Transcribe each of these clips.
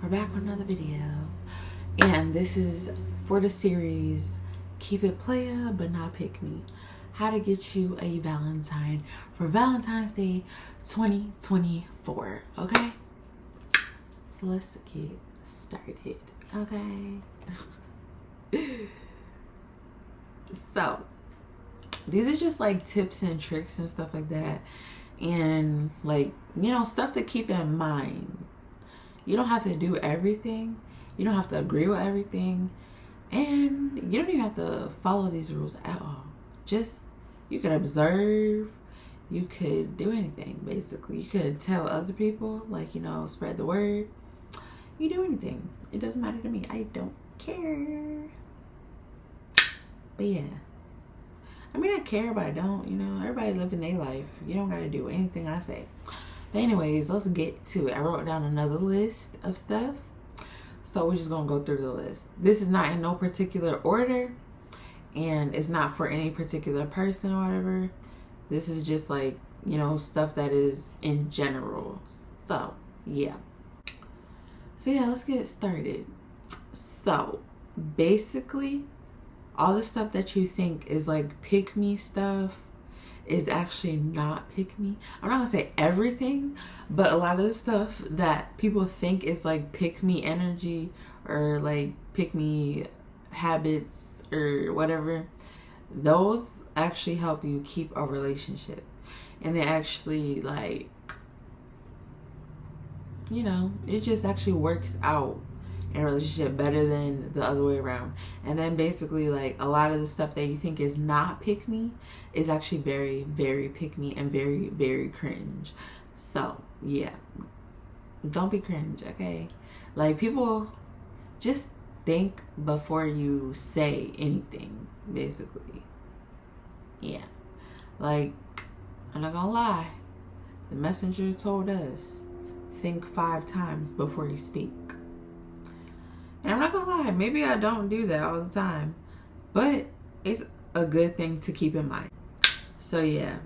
We're back with another video, and this is for the series Keep It Playa But Not Pick Me. How to get you a Valentine for Valentine's Day 2024. Okay, so let's get started. Okay. So these are just like tips and tricks and stuff like that, and like, you know, stuff to keep in mind. You don't have to do everything. You don't have to agree with everything. And you don't even have to follow these rules at all. Just, you could observe. You could do anything, basically. You could tell other people, like, you know, spread the word. You do anything. It doesn't matter to me. I don't care. But yeah. I mean, I care, but I don't, you know. Everybody living their life. You don't got to do anything I say. But anyways, let's get to it. I wrote down another list of stuff. So we're just going to go through the list. This is not in no particular order. And it's not for any particular person or whatever. This is just like, you know, stuff that is in general. So, yeah. So, yeah, let's get started. So, basically, all the stuff that you think is like pick me stuff is actually not pick me. I'm not gonna say everything, but a lot of the stuff that people think is like pick me energy or like pick me habits or whatever, those actually help you keep a relationship. And they actually, like, you know, it just actually works out in a relationship better than the other way around. And then basically, like, a lot of the stuff that you think is not pick me is actually very, very pick me and very, very cringe. So yeah, don't be cringe, okay? Like, people, just think before you say anything, basically. Yeah, like, I'm not gonna lie, the messenger told us, think 5 times before you speak. And I'm not gonna lie, maybe I don't do that all the time, but it's a good thing to keep in mind. So yeah.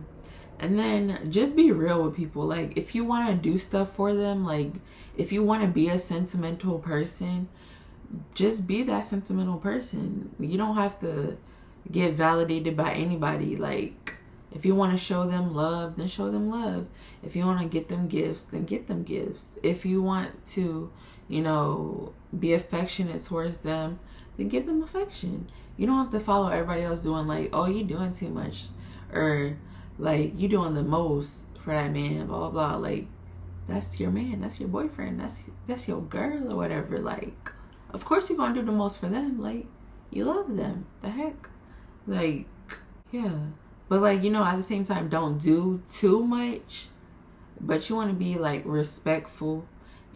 And then just be real with people. Like, if you want to do stuff for them, like, if you want to be a sentimental person, just be that sentimental person. You don't have to get validated by anybody. Like, if you want to show them love, then show them love. If you want to get them gifts, then get them gifts. If you want to, you know, be affectionate towards them, then give them affection. You don't have to follow everybody else doing, like, oh, you doing too much, or like, you doing the most for that man, blah, blah, blah. Like, that's your man, that's your boyfriend, that's your girl or whatever. Like, of course you're gonna do the most for them. Like, you love them. The heck? Like, yeah. But, like, you know, at the same time, don't do too much. But you want to be, like, respectful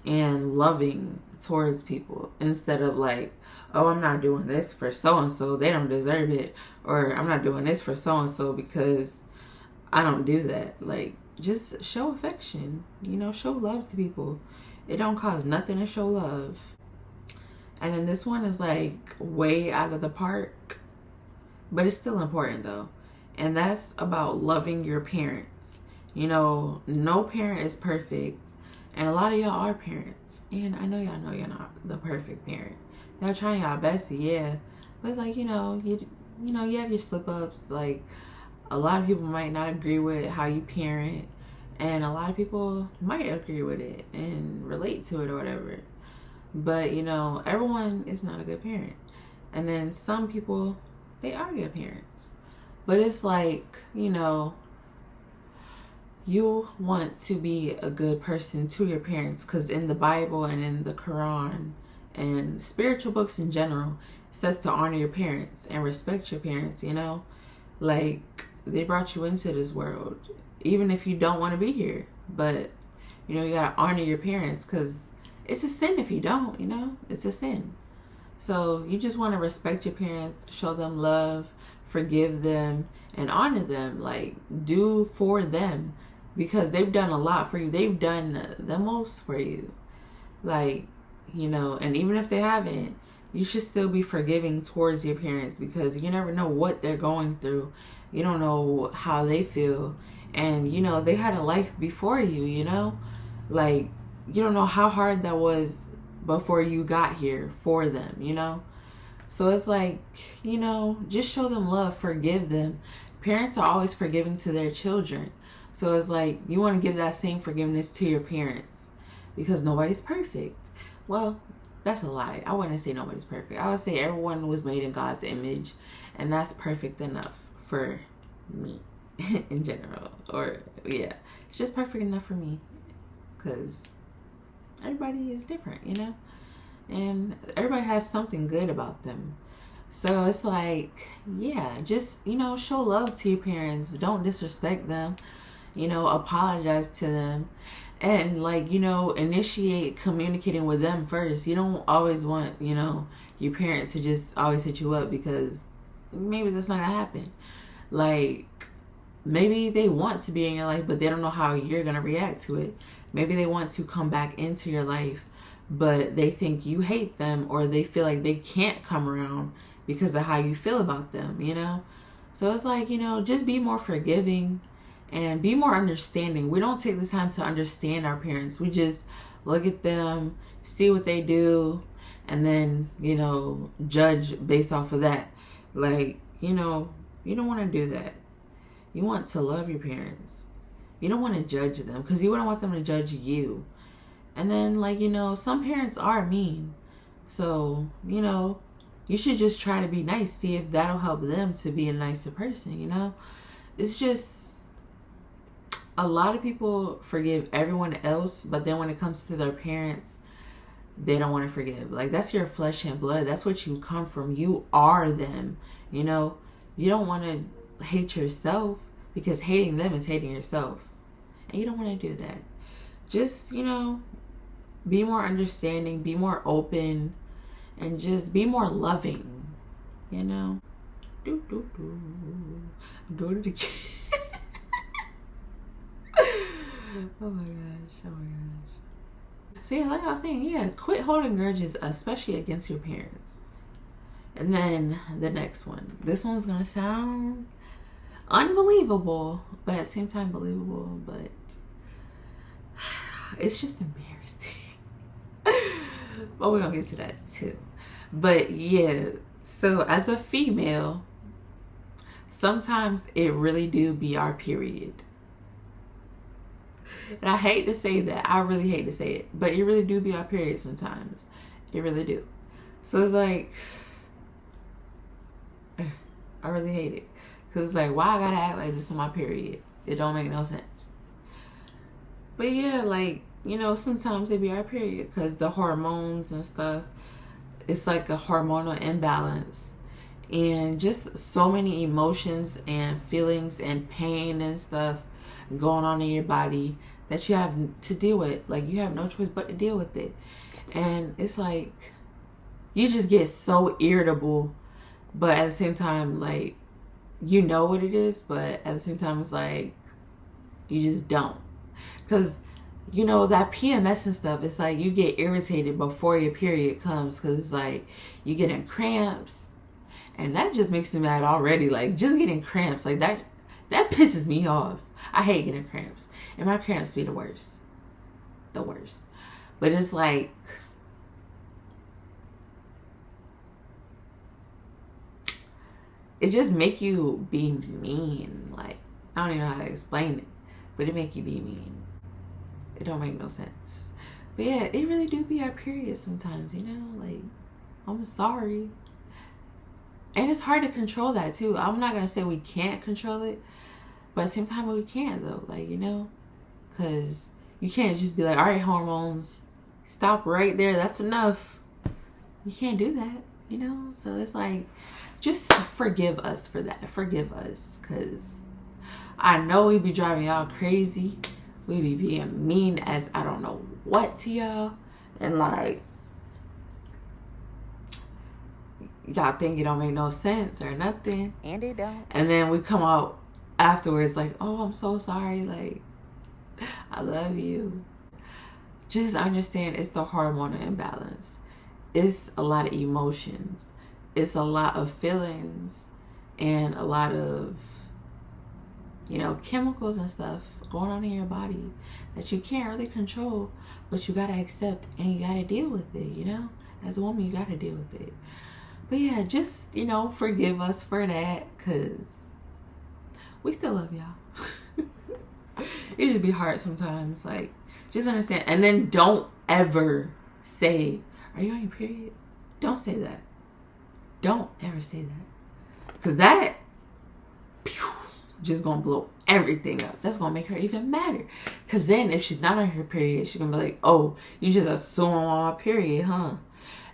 and loving towards people, instead of like, oh, I'm not doing this for so-and-so, they don't deserve it. Or I'm not doing this for so-and-so because I don't do that. Like, just show affection, you know, show love to people. It don't cost nothing to show love. And then this one is like way out of the park, but it's still important though. And that's about loving your parents. You know, no parent is perfect. And a lot of y'all are parents. And I know you're not the perfect parent. Y'all trying y'all best, yeah. But, like, you know, you have your slip-ups. Like, a lot of people might not agree with how you parent. And a lot of people might agree with it and relate to it or whatever. But, you know, everyone is not a good parent. And then some people, they are good parents. But it's like, you know, you want to be a good person to your parents, because in the Bible and in the Quran and spiritual books in general, it says to honor your parents and respect your parents, you know? Like, they brought you into this world, even if you don't want to be here. But, you know, you got to honor your parents, because it's a sin if you don't, you know? It's a sin. So you just want to respect your parents, show them love, forgive them, and honor them. Like, do for them, because they've done a lot for you. They've done the most for you. Like, you know, and even if they haven't, you should still be forgiving towards your parents, because you never know what they're going through. You don't know how they feel. And, you know, they had a life before you, you know? Like, you don't know how hard that was before you got here for them, you know? So it's like, you know, just show them love, forgive them. Parents are always forgiving to their children. So it's like, you want to give that same forgiveness to your parents because nobody's perfect. Well, that's a lie. I wouldn't say nobody's perfect. I would say everyone was made in God's image, and that's perfect enough for me in general. Or, yeah, it's just perfect enough for me because everybody is different, you know? And everybody has something good about them. So it's like, yeah, just, you know, show love to your parents. Don't disrespect them. You know, apologize to them. And, like, you know, initiate communicating with them first. You don't always want, you know, your parent to just always hit you up because maybe that's not going to happen. Like, maybe they want to be in your life, but they don't know how you're going to react to it. Maybe they want to come back into your life, but they think you hate them, or they feel like they can't come around because of how you feel about them, you know? So it's like, you know, just be more forgiving and be more understanding. We don't take the time to understand our parents. We just look at them, see what they do, and then, you know, judge based off of that. Like, you know, you don't want to do that. You want to love your parents. You don't want to judge them because you wouldn't want them to judge you. And then, like, you know, some parents are mean. So, you know, you should just try to be nice. See if that'll help them to be a nicer person, you know? It's just, a lot of people forgive everyone else, but then when it comes to their parents, they don't want to forgive. Like, that's your flesh and blood. That's what you come from. You are them, you know? You don't want to hate yourself because hating them is hating yourself. And you don't want to do that. Just, you know, be more understanding, be more open, and just be more loving, you know? Do it again. Oh my gosh, oh my gosh. So yeah, like I was saying, yeah, quit holding grudges, especially against your parents. And then the next one. This one's gonna sound unbelievable, but at the same time believable, but it's just embarrassing. But we're gonna get to that too. But yeah, so as a female, sometimes it really do be our period. And I hate to say that. I really hate to say it. But it really do be our period sometimes. It really do. So it's like, I really hate it. Because it's like, why I gotta act like this on my period? It don't make no sense. But yeah, like, you know, sometimes it be our period because the hormones and stuff, it's like a hormonal imbalance. And just so many emotions and feelings and pain and stuff going on in your body that you have to deal with. Like, you have no choice but to deal with it. And it's like, you just get so irritable, but at the same time, like, you know what it is, but at the same time, it's like, you just don't. Because, you know, that PMS and stuff, it's like you get irritated before your period comes because it's like you getting cramps. And that just makes me mad already. Like, just getting cramps, like that pisses me off. I hate getting cramps. And my cramps be the worst. The worst. But it's like, it just make you be mean. Like, I don't even know how to explain it. But it make you be mean. It don't make no sense. But yeah, it really do be our period sometimes, you know? Like, I'm sorry. And it's hard to control that too. I'm not gonna say we can't control it, but at the same time we can though. Like, you know, because you can't just be like, all right, hormones, stop right there. That's enough. You can't do that, you know. So it's like, just forgive us for that. Forgive us, because I know we be driving y'all crazy. We be being mean as I don't know what to y'all, and like, y'all think it don't make no sense or nothing. And it don't. And then we come out afterwards like, oh, I'm so sorry. Like, I love you. Just understand it's the hormonal imbalance. It's a lot of emotions. It's a lot of feelings and a lot of, you know, chemicals and stuff going on in your body that you can't really control, but you gotta accept and you gotta deal with it, you know? As a woman, you gotta deal with it. But yeah, just, you know, forgive us for that, because we still love y'all. It just be hard sometimes. Like, just understand. And then don't ever say, are you on your period? Don't say that. Don't ever say that. Because that just gonna blow everything up. That's gonna make her even madder. Because then if she's not on her period, she's gonna be like, oh, you just assume I'm on my period, huh?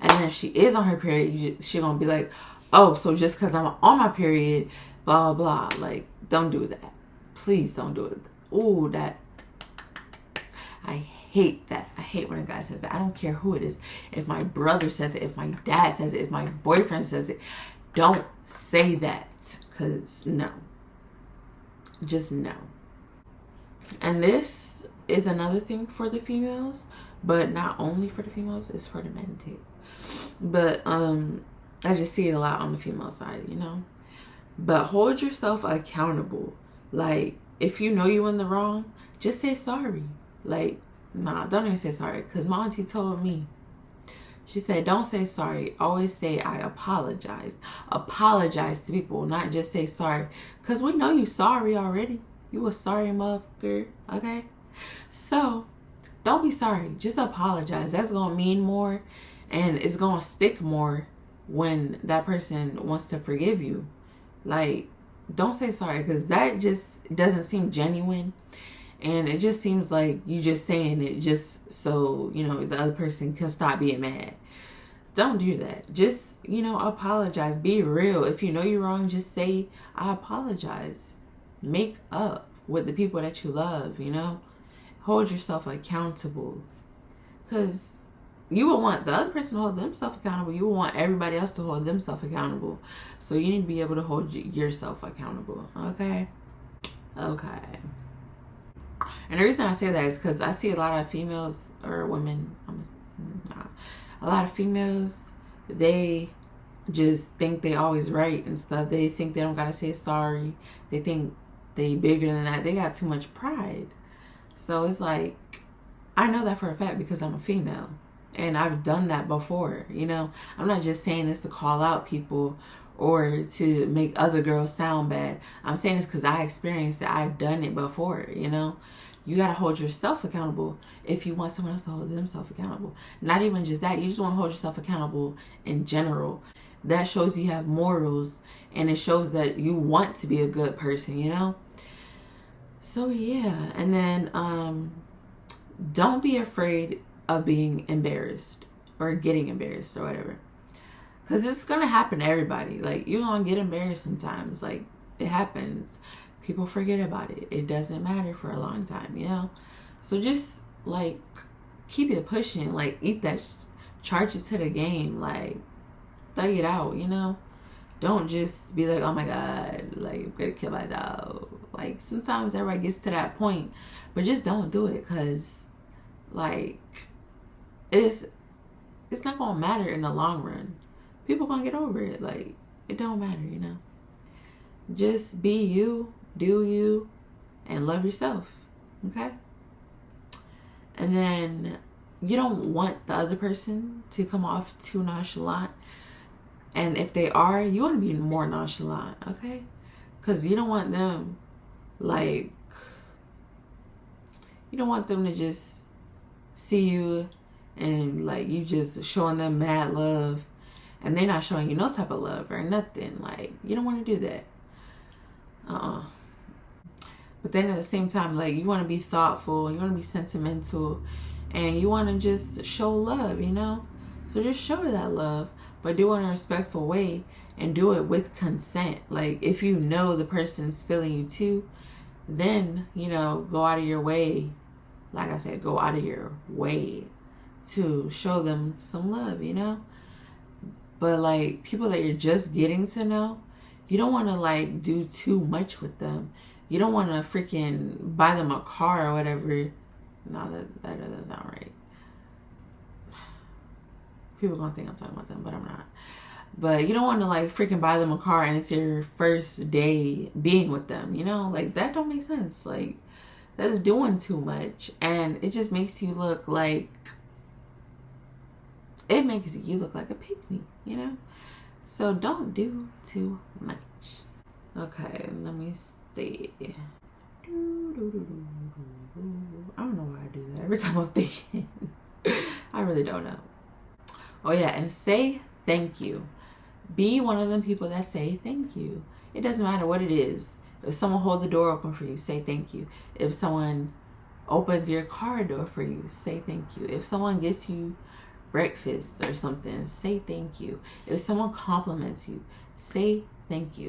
And then if she is on her period, she's gonna be like, oh, so just because I'm on my period, blah, blah, blah. Like, don't do that. Please don't do it. Ooh, that. I hate that. I hate when a guy says that. I don't care who it is. If my brother says it, if my dad says it, if my boyfriend says it, don't say that. Because no. Just no. And this is another thing for the females, but not only for the females, it's for the men too. But I just see it a lot on the female side, you know. But hold yourself accountable. Like, if you know you're in the wrong, just say sorry. Like, nah, don't even say sorry. Because my auntie told me, she said, don't say sorry. Always say, I apologize. Apologize to people, not just say sorry. Because we know you sorry already. You a sorry motherfucker, okay? So, don't be sorry. Just apologize. That's going to mean more. And it's going to stick more when that person wants to forgive you. Like, don't say sorry. Because that just doesn't seem genuine. And it just seems like you just saying it just so, you know, the other person can stop being mad. Don't do that. Just, you know, apologize. Be real. If you know you're wrong, just say, I apologize. Make up with the people that you love, you know. Hold yourself accountable. Because you will want the other person to hold themselves accountable. You will want everybody else to hold themselves accountable. So you need to be able to hold yourself accountable. Okay? Okay. And the reason I say that is because I see a lot of females or women, a lot of females, they just think they always right and stuff. They think they don't gotta say sorry. They think they bigger than that. They got too much pride. So it's like, I know that for a fact because I'm a female. And I've done that before, you know. I'm not just saying this to call out people or to make other girls sound bad. I'm saying this because I experienced it. I've done it before, you know. You got to hold yourself accountable if you want someone else to hold themselves accountable. Not even just that. You just want to hold yourself accountable in general. That shows you have morals and it shows that you want to be a good person, you know? So, yeah. And then don't be afraid of being embarrassed or getting embarrassed or whatever. Because it's going to happen to everybody. Like, you're going to get embarrassed sometimes. Like, it happens. People forget about it. It doesn't matter for a long time, you know? So just, like, keep it pushing. Like, eat that, charge it to the game. Like, thug it out, you know? Don't just be like, oh my God, like, I'm gonna kill my dog. Like, sometimes everybody gets to that point. But just don't do it because, like, it's not gonna matter in the long run. People gonna get over it. Like, it don't matter, you know? Just be you. Do you and love yourself, okay? And then you don't want the other person to come off too nonchalant. And if they are, you want to be more nonchalant, okay? Because you don't want them, like, you don't want them to just see you and, like, you just showing them mad love and they're not showing you no type of love or nothing. Like, you don't want to do that. But then at the same time, like, you want to be thoughtful, you want to be sentimental, and you want to just show love, you know? So just show that love, but do it in a respectful way and do it with consent. Like, if you know the person's feeling you too, then, you know, go out of your way. Like I said, go out of your way to show them some love, you know? But, like, people that you're just getting to know, you don't want to, like, do too much with them. You don't want to freaking buy them a car or whatever. No, that doesn't sound right. People gonna think I'm talking about them, but I'm not. But you don't want to, like, freaking buy them a car and it's your first day being with them, you know? Like, that don't make sense. Like, that's doing too much, and it just makes you look like, it makes you look like a pick-me, you know? So don't do too much. Okay, let me see. I don't know why I do that every time I'm thinking. I really don't know. Oh yeah, and say thank you. Be one of them people that say thank you. It doesn't matter what it is. If someone holds the door open for you, say thank you. If someone opens your car door for you, say thank you. If someone gets you breakfast or something, say thank you. If someone compliments you, say thank you.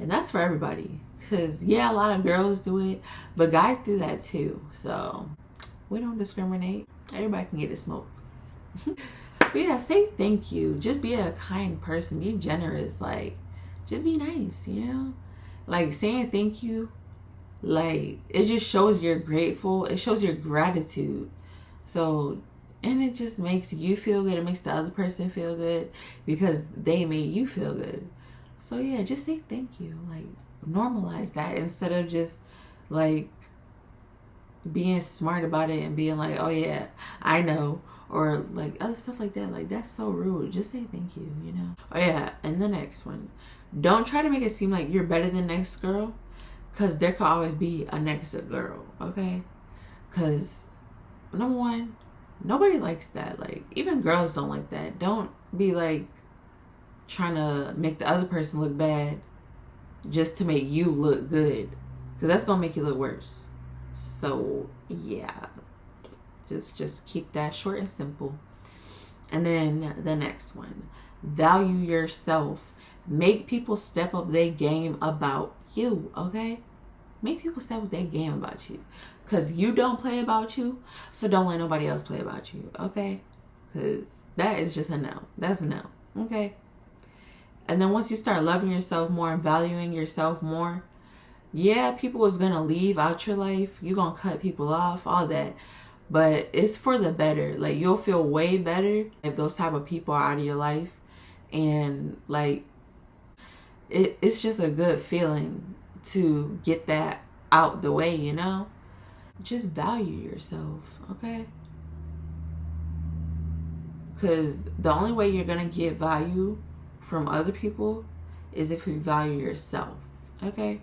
And that's for everybody. Because, yeah, a lot of girls do it, but guys do that too. So, we don't discriminate. Everybody can get a smoke. But yeah, say thank you. Just be a kind person. Be generous. Like, just be nice, you know? Like, saying thank you, like, it just shows you're grateful. It shows your gratitude. So, and it just makes you feel good. It makes the other person feel good because they made you feel good. So yeah, just say thank you. Like, normalize that instead of just like being smart about it and being like, oh yeah, I know, or like other stuff like that. Like, that's so rude. Just say thank you, you know? Oh yeah, and the next one, don't try to make it seem like you're better than next girl, because there could always be a next girl, okay? Because number one, nobody likes that. Like, even girls don't like that. Don't be like trying to make the other person look bad just to make you look good, because that's gonna make you look worse. So yeah, just keep that short and simple. And then the next one, value yourself. Make people step up their game about you, okay? Make people step up their game about you, because you don't play about you, so don't let nobody else play about you, okay? Because that is just a no. That's a no, okay? And then once you start loving yourself more and valuing yourself more, yeah, people is going to leave out your life. You're going to cut people off, all that. But it's for the better. Like, you'll feel way better if those type of people are out of your life. And, like, it's just a good feeling to get that out the way, you know? Just value yourself, okay? Because the only way you're going to get value from other people is if you value yourself, okay?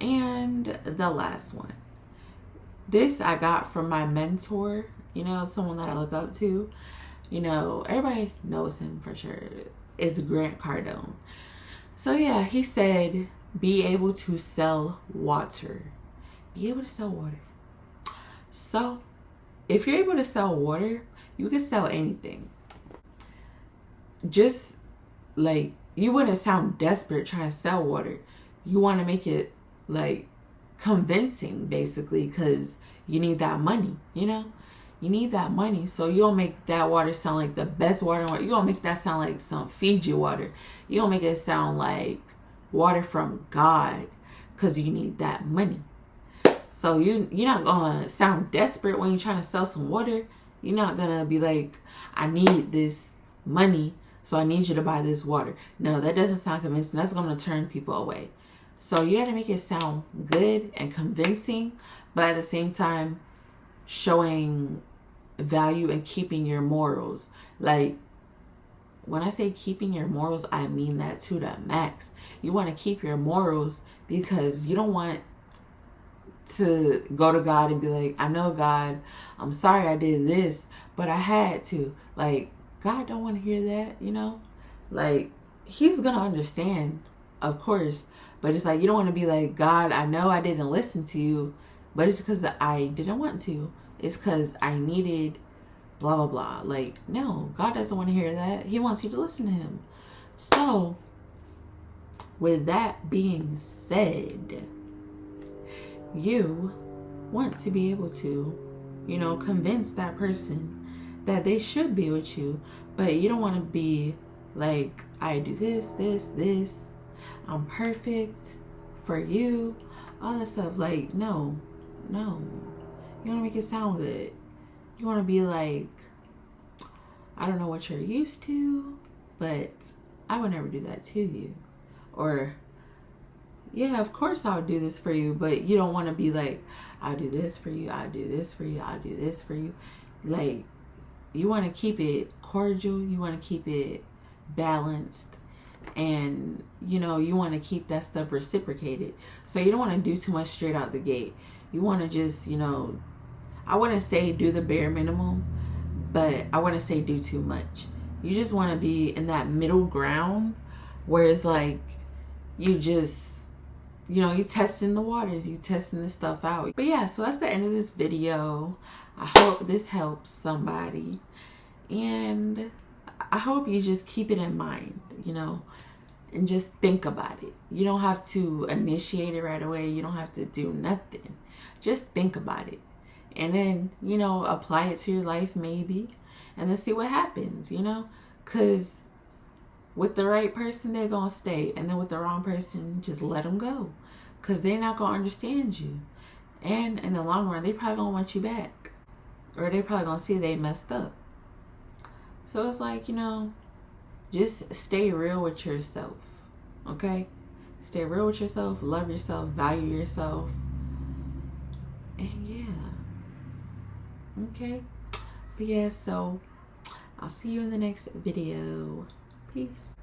And the last one, this I got from my mentor, you know, someone that I look up to. You know, everybody knows him for sure. It's Grant Cardone. So yeah, he said, be able to sell water. Be able to sell water. So if you're able to sell water, you can sell anything. Just like, you wouldn't sound desperate trying to sell water. You want to make it like convincing, basically, because you need that money, you know? You need that money, so you don't make that water sound like the best water. You don't make that sound like some Fiji water. You don't make it sound like water from God, because you need that money. So you're not gonna sound desperate when you're trying to sell some water. You're not gonna be like, I need this money, so I need you to buy this water. No, that doesn't sound convincing. That's gonna turn people away. So you got to make it sound good and convincing, but at the same time showing value and keeping your morals. Like, when I say keeping your morals, I mean that to the max. You want to keep your morals because you don't want to go to God and be like, I know, God, I'm sorry I did this, but I had to. Like, God don't want to hear that, you know? Like, he's going to understand, of course. But it's like, you don't want to be like, God, I know I didn't listen to you, but it's because I didn't want to. It's because I needed blah, blah, blah. Like, no, God doesn't want to hear that. He wants you to listen to him. So, with that being said, you want to be able to, you know, convince that person that they should be with you, but you don't want to be like, I do this, this, this. I'm perfect for you, all that stuff. Like, no. You want to make it sound good. You want to be like, I don't know what you're used to, but I would never do that to you. Or yeah, of course I'll do this for you, but you don't want to be like, I'll do this for you, I'll do this for you, I'll do this for you. Like, you want to keep it cordial, you want to keep it balanced, and you know, you want to keep that stuff reciprocated. So you don't want to do too much straight out the gate. You want to just, you know, I wouldn't say do the bare minimum, but I wouldn't say do too much. You just want to be in that middle ground where it's like you just, you know, you testing the waters, you testing this stuff out. But yeah, so that's the end of this video. I hope this helps somebody, and I hope you just keep it in mind, you know, and just think about it. You don't have to initiate it right away. You don't have to do nothing. Just think about it, and then, you know, apply it to your life maybe, and then see what happens, you know, because with the right person, they're going to stay, and then with the wrong person, just let them go, because they're not going to understand you, and in the long run, they probably going to want you back, or they probably going to see they messed up. So it's like, you know, just stay real with yourself, okay? Stay real with yourself, love yourself, value yourself, and yeah, okay? But yeah, so I'll see you in the next video. Peace.